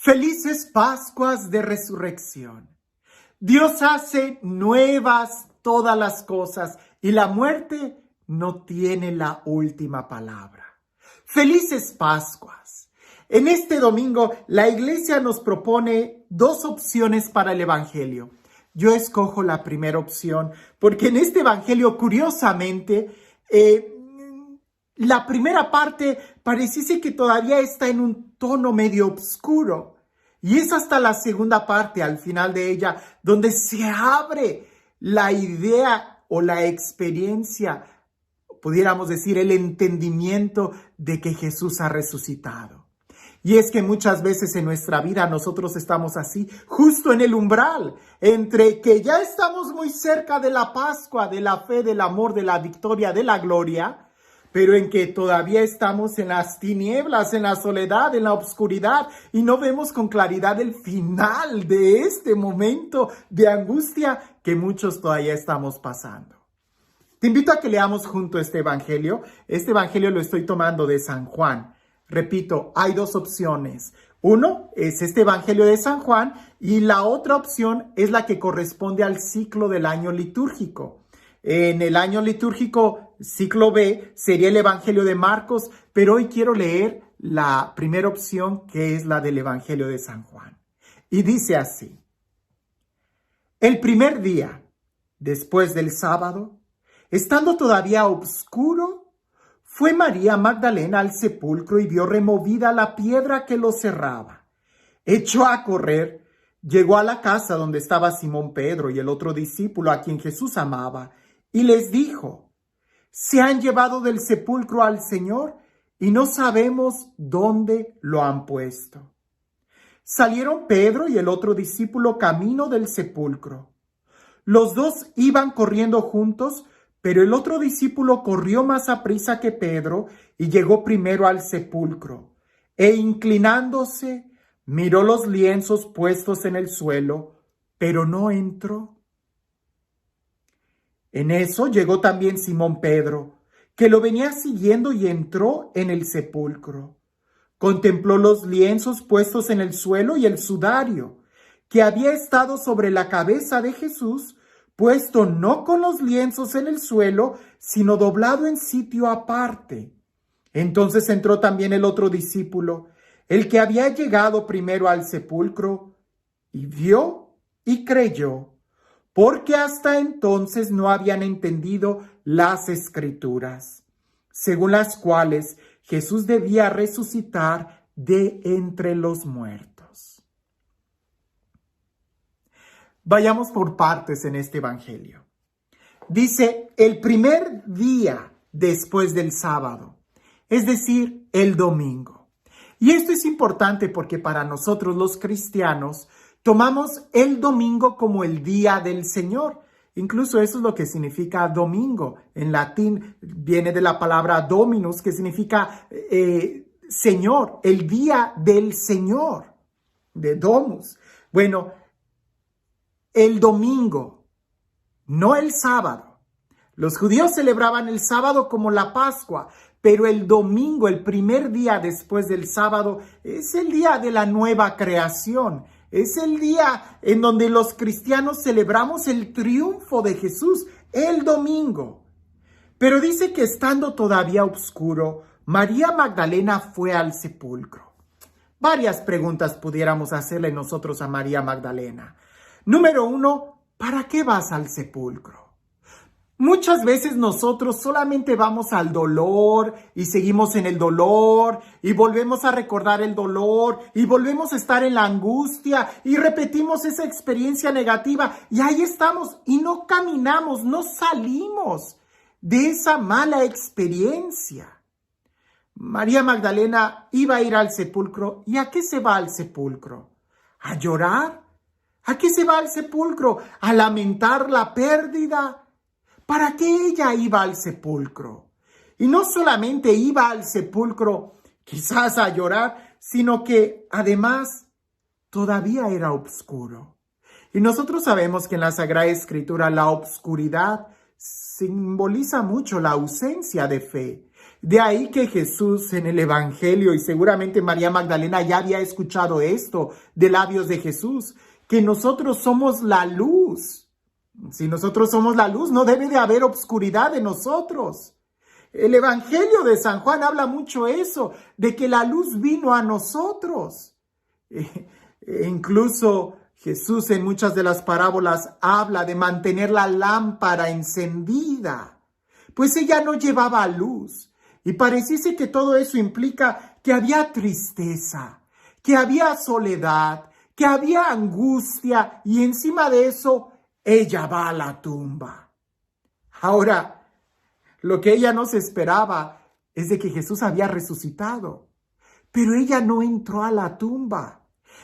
Felices Pascuas de Resurrección. Dios hace nuevas todas las cosas y la muerte no tiene la última palabra. Felices Pascuas. En este domingo la iglesia nos propone dos opciones para el evangelio. Yo escojo la primera opción porque en este evangelio, curiosamente, la primera parte pareciese que todavía está en un tono medio oscuro. Y es hasta la segunda parte, al final de ella, donde se abre la idea o la experiencia, pudiéramos decir, el entendimiento de que Jesús ha resucitado. Y es que muchas veces en nuestra vida nosotros estamos así, justo en el umbral, entre que ya estamos muy cerca de la Pascua, de la fe, del amor, de la victoria, de la gloria, pero en que todavía estamos en las tinieblas, en la soledad, en la oscuridad, y no vemos con claridad el final de este momento de angustia que muchos todavía estamos pasando. Te invito a que leamos junto este evangelio. Este evangelio lo estoy tomando de San Juan. Repito, hay dos opciones. Uno es este evangelio de San Juan y la otra opción es la que corresponde al ciclo del año litúrgico. En el año litúrgico, ciclo B, sería el evangelio de Marcos, pero hoy quiero leer la primera opción, que es la del evangelio de San Juan. Y dice así: el primer día, después del sábado, estando todavía oscuro, fue María Magdalena al sepulcro y vio removida la piedra que lo cerraba. Echó a correr, llegó a la casa donde estaba Simón Pedro y el otro discípulo a quien Jesús amaba, y les dijo: se han llevado del sepulcro al Señor y no sabemos dónde lo han puesto. Salieron Pedro y el otro discípulo camino del sepulcro. Los dos iban corriendo juntos, pero el otro discípulo corrió más aprisa que Pedro y llegó primero al sepulcro. E inclinándose, miró los lienzos puestos en el suelo, pero no entró. En eso llegó también Simón Pedro, que lo venía siguiendo, y entró en el sepulcro. Contempló los lienzos puestos en el suelo y el sudario, que había estado sobre la cabeza de Jesús, puesto no con los lienzos en el suelo, sino doblado en sitio aparte. Entonces entró también el otro discípulo, el que había llegado primero al sepulcro, y vio y creyó, porque hasta entonces no habían entendido las Escrituras, según las cuales Jesús debía resucitar de entre los muertos. Vayamos por partes en este evangelio. Dice, el primer día después del sábado, es decir, el domingo. Y esto es importante porque para nosotros los cristianos tomamos el domingo como el día del Señor. Incluso eso es lo que significa domingo. En latín viene de la palabra dominus, que significa Señor, el día del Señor, de domus. Bueno, el domingo, no el sábado. Los judíos celebraban el sábado como la Pascua, pero el domingo, el primer día después del sábado, es el día de la nueva creación. Es el día en donde los cristianos celebramos el triunfo de Jesús, el domingo. Pero dice que estando todavía oscuro, María Magdalena fue al sepulcro. Varias preguntas pudiéramos hacerle nosotros a María Magdalena. Número 1, ¿para qué vas al sepulcro? Muchas veces nosotros solamente vamos al dolor y seguimos en el dolor y volvemos a recordar el dolor y volvemos a estar en la angustia y repetimos esa experiencia negativa y ahí estamos y no caminamos, no salimos de esa mala experiencia. María Magdalena iba a ir al sepulcro. ¿Y a qué se va al sepulcro? ¿A llorar? ¿A qué se va al sepulcro? ¿A lamentar la pérdida? ¿Para qué ella iba al sepulcro? Y no solamente iba al sepulcro quizás a llorar, sino que además todavía era oscuro. Y nosotros sabemos que en la Sagrada Escritura la oscuridad simboliza mucho la ausencia de fe. De ahí que Jesús en el Evangelio, y seguramente María Magdalena ya había escuchado esto de labios de Jesús, que nosotros somos la luz. Si nosotros somos la luz, no debe de haber obscuridad en nosotros. El Evangelio de San Juan habla mucho eso, de que la luz vino a nosotros. Incluso Jesús en muchas de las parábolas habla de mantener la lámpara encendida, pues ella no llevaba luz. Y pareciese que todo eso implica que había tristeza, que había soledad, que había angustia, y encima de eso, ella va a la tumba. Ahora, lo que ella no se esperaba es de que Jesús había resucitado, pero ella no entró a la tumba.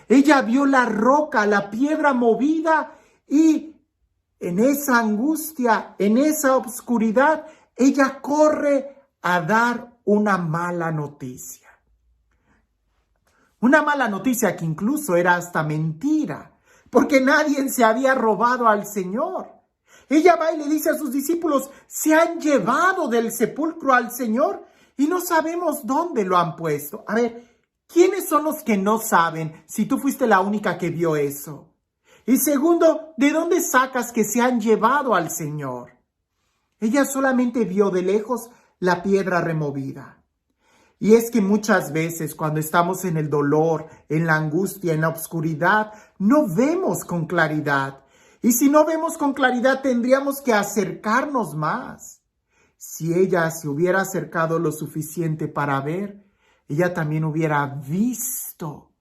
Ella vio la roca, la piedra movida, y en esa angustia, en esa oscuridad, ella corre a dar una mala noticia. Una mala noticia que incluso era hasta mentira, porque nadie se había robado al Señor. Ella va y le dice a sus discípulos, se han llevado del sepulcro al Señor y no sabemos dónde lo han puesto. A ver, ¿quiénes son los que no saben si tú fuiste la única que vio eso? Y segundo, ¿de dónde sacas que se han llevado al Señor? Ella solamente vio de lejos la piedra removida. Y es que muchas veces cuando estamos en el dolor, en la angustia, en la oscuridad, no vemos con claridad. Y si no vemos con claridad, tendríamos que acercarnos más. Si ella se hubiera acercado lo suficiente para ver, ella también hubiera visto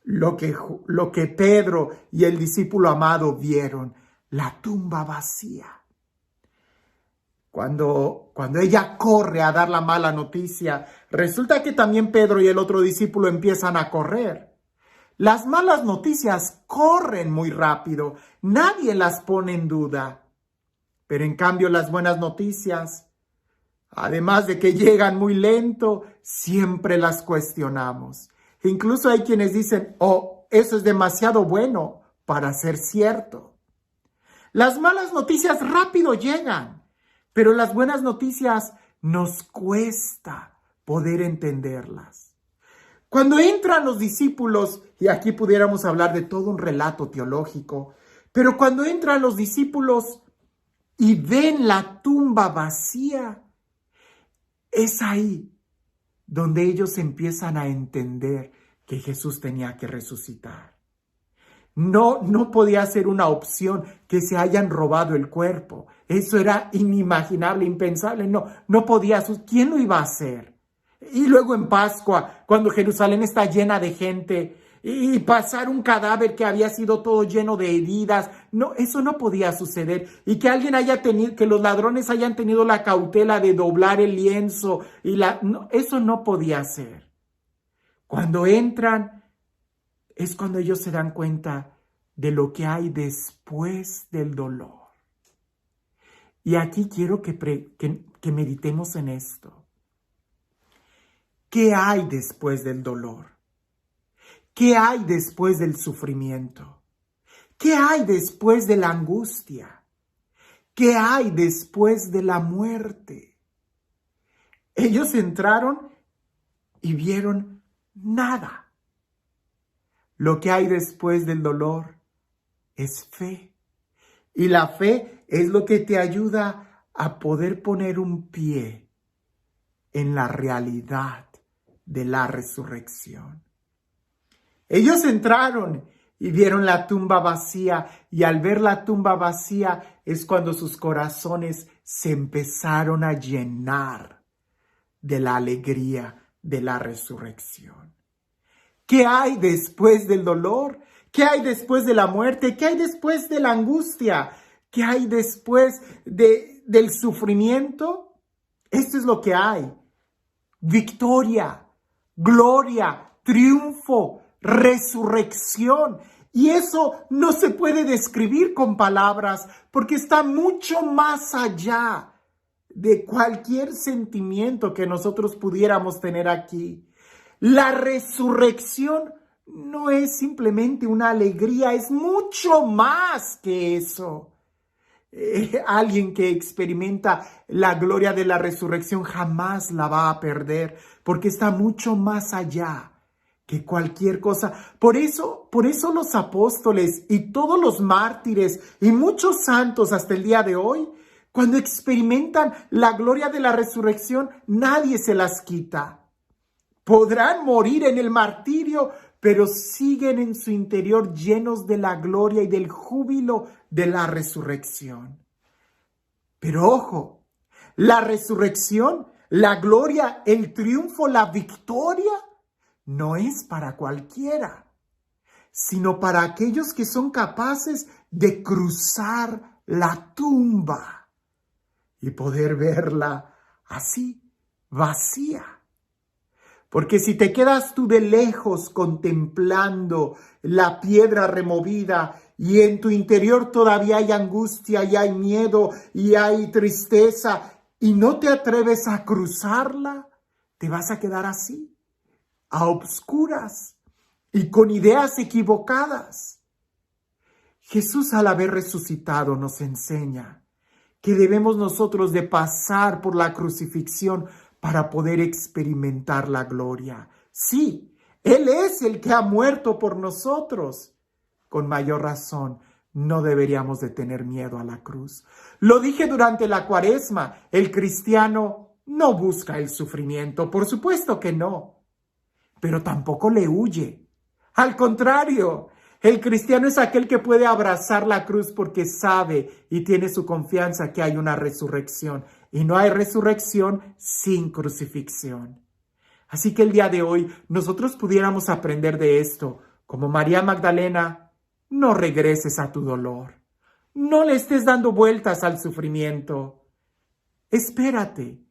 lo que Pedro y el discípulo amado vieron, la tumba vacía. Cuando ella corre a dar la mala noticia, resulta que también Pedro y el otro discípulo empiezan a correr. Las malas noticias corren muy rápido, nadie las pone en duda. Pero en cambio las buenas noticias, además de que llegan muy lento, siempre las cuestionamos. Incluso hay quienes dicen, oh, eso es demasiado bueno para ser cierto. Las malas noticias rápido llegan. Pero las buenas noticias nos cuesta poder entenderlas. Cuando entran los discípulos, y aquí pudiéramos hablar de todo un relato teológico, pero cuando entran los discípulos y ven la tumba vacía, es ahí donde ellos empiezan a entender que Jesús tenía que resucitar. No podía ser una opción que se hayan robado el cuerpo. Eso era inimaginable, impensable. No podía. ¿Quién lo iba a hacer? Y luego en Pascua, cuando Jerusalén está llena de gente y pasar un cadáver que había sido todo lleno de heridas. No, eso no podía suceder. Y que alguien que los ladrones hayan tenido la cautela de doblar el lienzo. Eso no podía ser. Cuando entran, es cuando ellos se dan cuenta de lo que hay después del dolor. Y aquí quiero que meditemos en esto. ¿Qué hay después del dolor? ¿Qué hay después del sufrimiento? ¿Qué hay después de la angustia? ¿Qué hay después de la muerte? Ellos entraron y vieron nada. Lo que hay después del dolor es fe. Y la fe es lo que te ayuda a poder poner un pie en la realidad de la resurrección. Ellos entraron y vieron la tumba vacía, y al ver la tumba vacía es cuando sus corazones se empezaron a llenar de la alegría de la resurrección. ¿Qué hay después del dolor? ¿Qué hay después de la muerte? ¿Qué hay después de la angustia? ¿Qué hay después del sufrimiento? Esto es lo que hay. Victoria, gloria, triunfo, resurrección. Y eso no se puede describir con palabras, porque está mucho más allá de cualquier sentimiento que nosotros pudiéramos tener aquí. La resurrección no es simplemente una alegría, es mucho más que eso. alguien que experimenta la gloria de la resurrección jamás la va a perder, porque está mucho más allá que cualquier cosa. Por eso los apóstoles y todos los mártires y muchos santos hasta el día de hoy, cuando experimentan la gloria de la resurrección, nadie se las quita. Podrán morir en el martirio, pero siguen en su interior llenos de la gloria y del júbilo de la resurrección. Pero ojo, la resurrección, la gloria, el triunfo, la victoria, no es para cualquiera, sino para aquellos que son capaces de cruzar la tumba y poder verla así, vacía. Porque si te quedas tú de lejos contemplando la piedra removida y en tu interior todavía hay angustia y hay miedo y hay tristeza y no te atreves a cruzarla, te vas a quedar así, a obscuras y con ideas equivocadas. Jesús, al haber resucitado, nos enseña que debemos nosotros de pasar por la crucifixión para poder experimentar la gloria. Sí, Él es el que ha muerto por nosotros. Con mayor razón, no deberíamos de tener miedo a la cruz. Lo dije durante la Cuaresma, el cristiano no busca el sufrimiento, por supuesto que no, pero tampoco le huye. Al contrario, el cristiano es aquel que puede abrazar la cruz porque sabe y tiene su confianza que hay una resurrección. Y no hay resurrección sin crucifixión. Así que el día de hoy nosotros pudiéramos aprender de esto. Como María Magdalena, no regreses a tu dolor. No le estés dando vueltas al sufrimiento. Espérate.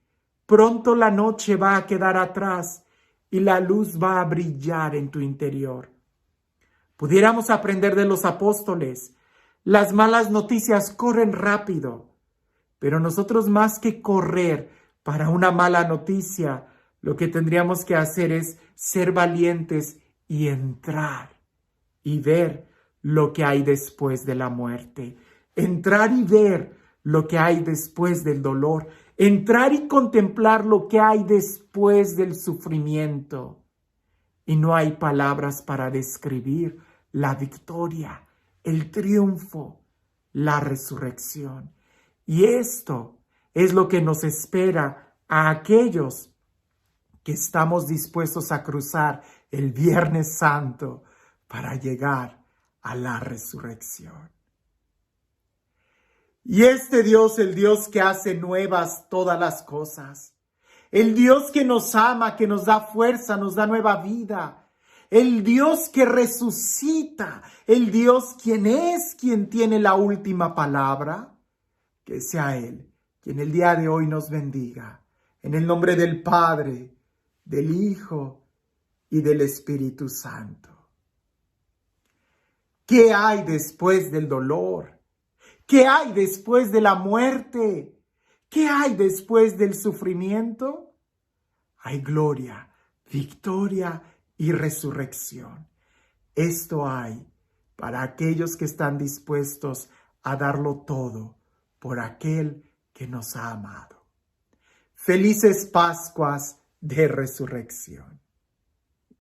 Pronto la noche va a quedar atrás y la luz va a brillar en tu interior. Pudiéramos aprender de los apóstoles. Las malas noticias corren rápido. Pero nosotros, más que correr para una mala noticia, lo que tendríamos que hacer es ser valientes y entrar y ver lo que hay después de la muerte. Entrar y ver lo que hay después del dolor. Entrar y contemplar lo que hay después del sufrimiento. Y no hay palabras para describir la victoria, el triunfo, la resurrección. Y esto es lo que nos espera a aquellos que estamos dispuestos a cruzar el Viernes Santo para llegar a la resurrección. Y este Dios, el Dios que hace nuevas todas las cosas, el Dios que nos ama, que nos da fuerza, nos da nueva vida, el Dios que resucita, el Dios quien tiene la última palabra, que sea Él quien el día de hoy nos bendiga. En el nombre del Padre, del Hijo y del Espíritu Santo. ¿Qué hay después del dolor? ¿Qué hay después de la muerte? ¿Qué hay después del sufrimiento? Hay gloria, victoria y resurrección. Esto hay para aquellos que están dispuestos a darlo todo por aquel que nos ha amado. Felices Pascuas de Resurrección.